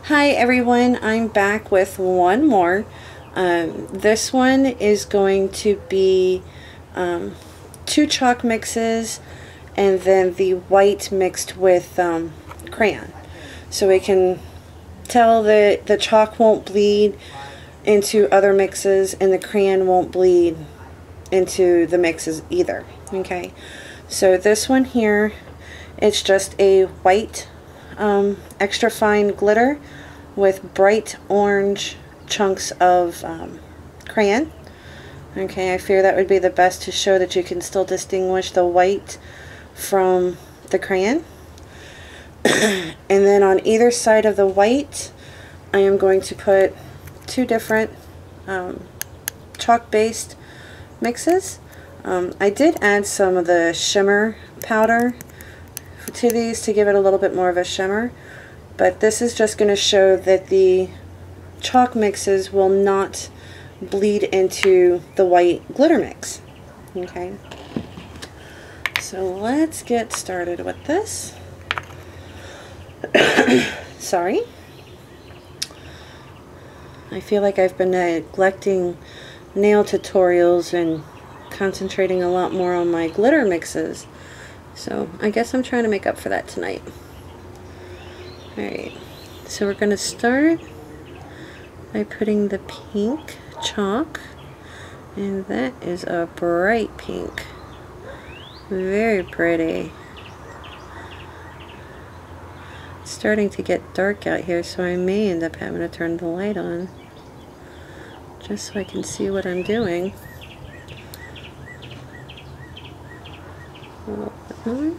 Hi everyone, I'm back with one more. This one is going to be two chalk mixes and then the white mixed with crayon. So we can tell that the chalk won't bleed into other mixes and the crayon won't bleed into the mixes either. Okay, so this one here, it's just a white extra fine glitter with bright orange chunks of crayon. Okay, I fear that would be the best to show that you can still distinguish the white from the crayon. And then on either side of the white, I am going to put two different chalk-based mixes. I did add some of the shimmer powder to these to give it a little bit more of a shimmer, but this is just going to show that the chalk mixes will not bleed into the white glitter mix. Okay, so let's get started with this. Sorry, I feel like I've been neglecting nail tutorials and concentrating a lot more on my glitter mixes. So I guess I'm trying to make up for that tonight. Alright, so we're going to start by putting the pink chalk, and that is a bright pink. Very pretty. It's starting to get dark out here, so I may end up having to turn the light on just so I can see what I'm doing. A little bit more.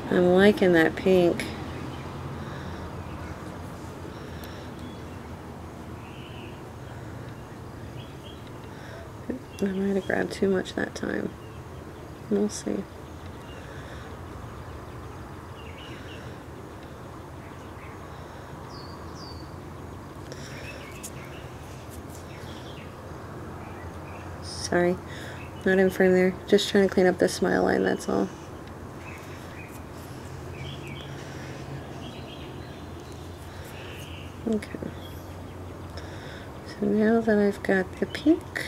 I'm liking that pink. I might have grabbed too much that time. We'll see. Sorry, not in frame there. Just trying to clean up the smile line, that's all. Okay. So now that I've got the pink,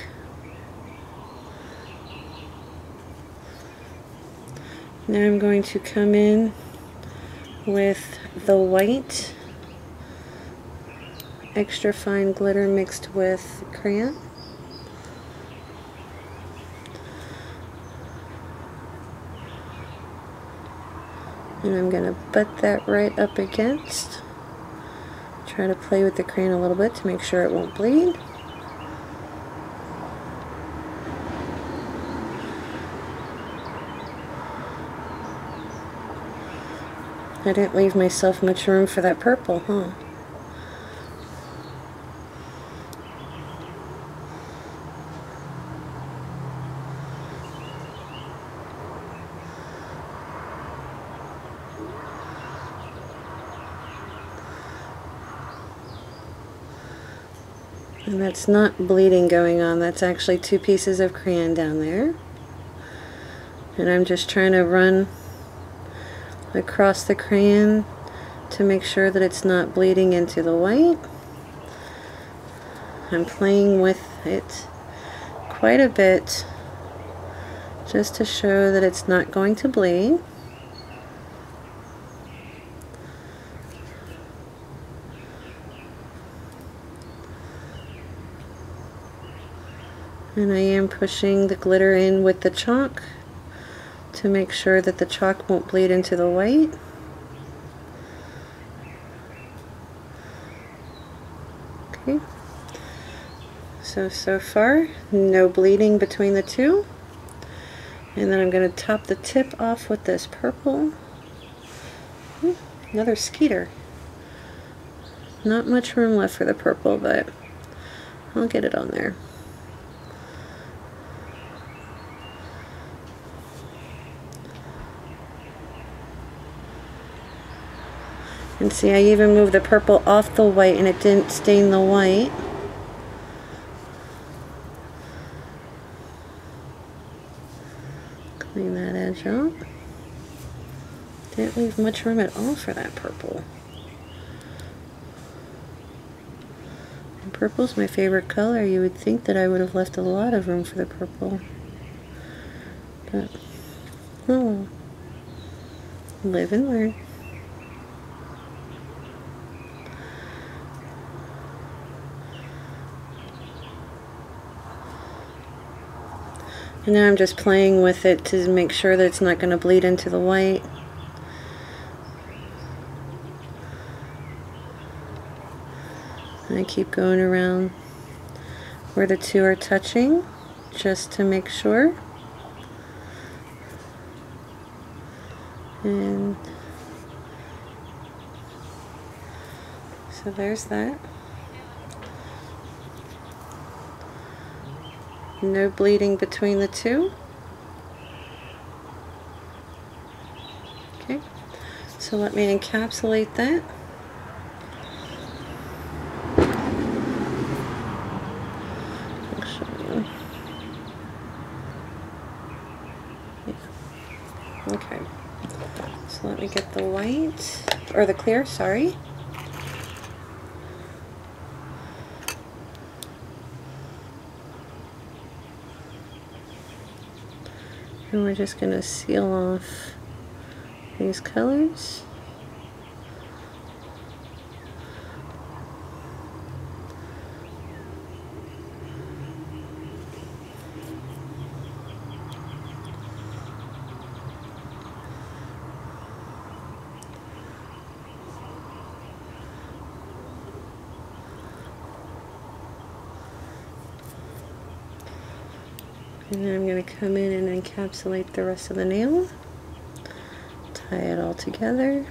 now I'm going to come in with the white extra fine glitter mixed with crayon. And I'm going to butt that right up against. Try to play with the crayon a little bit to make sure it won't bleed. I didn't leave myself much room for that purple, huh? And that's not bleeding going on, that's actually two pieces of crayon down there. And I'm just trying to run across the crayon to make sure that it's not bleeding into the white. I'm playing with it quite a bit just to show that it's not going to bleed. And I am pushing the glitter in with the chalk to make sure that the chalk won't bleed into the white. Okay. So far, no bleeding between the two. And then I'm going to top the tip off with this purple. Another skeeter. Not much room left for the purple, but I'll get it on there. And see, I even moved the purple off the white and it didn't stain the white. Clean that edge out. Didn't leave much room at all for that purple. And purple's my favorite color. You would think that I would have left a lot of room for the purple. But, oh, live and learn. And now I'm just playing with it to make sure that it's not going to bleed into the white. And I keep going around where the two are touching just to make sure. And so there's that. No bleeding between the two. Okay, so let me encapsulate that. I'll show you. Yeah. Okay, so let me get the white, or the clear, sorry. And we're just going to seal off these colors. And then I'm going to come in and encapsulate the rest of the nail. Tie it all together.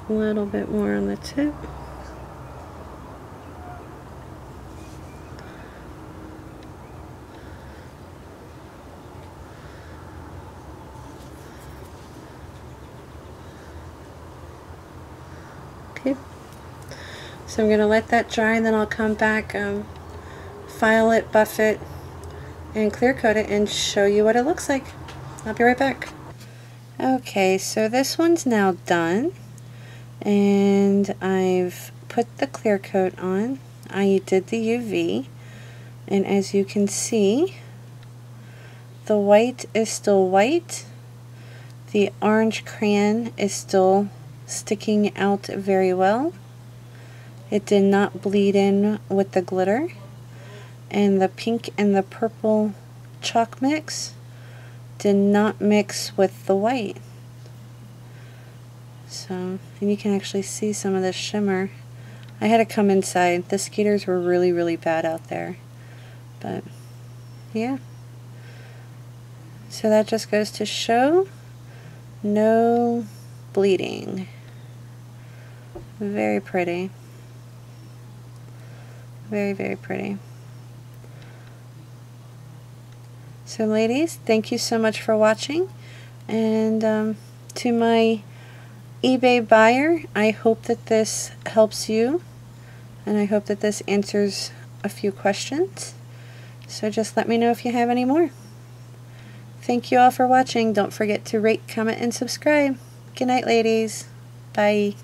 A little bit more on the tip. Okay, so I'm going to let that dry, and then I'll come back, file it, buff it, and clear coat it and show you what it looks like. I'll be right back. Okay, so this one's now done. And I've put the clear coat on. I did the UV, and as you can see, the white is still white. The orange crayon is still sticking out very well. It did not bleed in with the glitter, and the pink and the purple chalk mix did not mix with the white. So, and you can actually see some of the shimmer. I had to come inside. The skeeters were really, really bad out there. But, yeah. So that just goes to show no bleeding. Very pretty. Very, very pretty. So ladies, thank you so much for watching. And to my eBay buyer, I hope that this helps you, and I hope that this answers a few questions. So just let me know if you have any more. Thank you all for watching. Don't forget to rate, comment, and subscribe. Good night, ladies. Bye.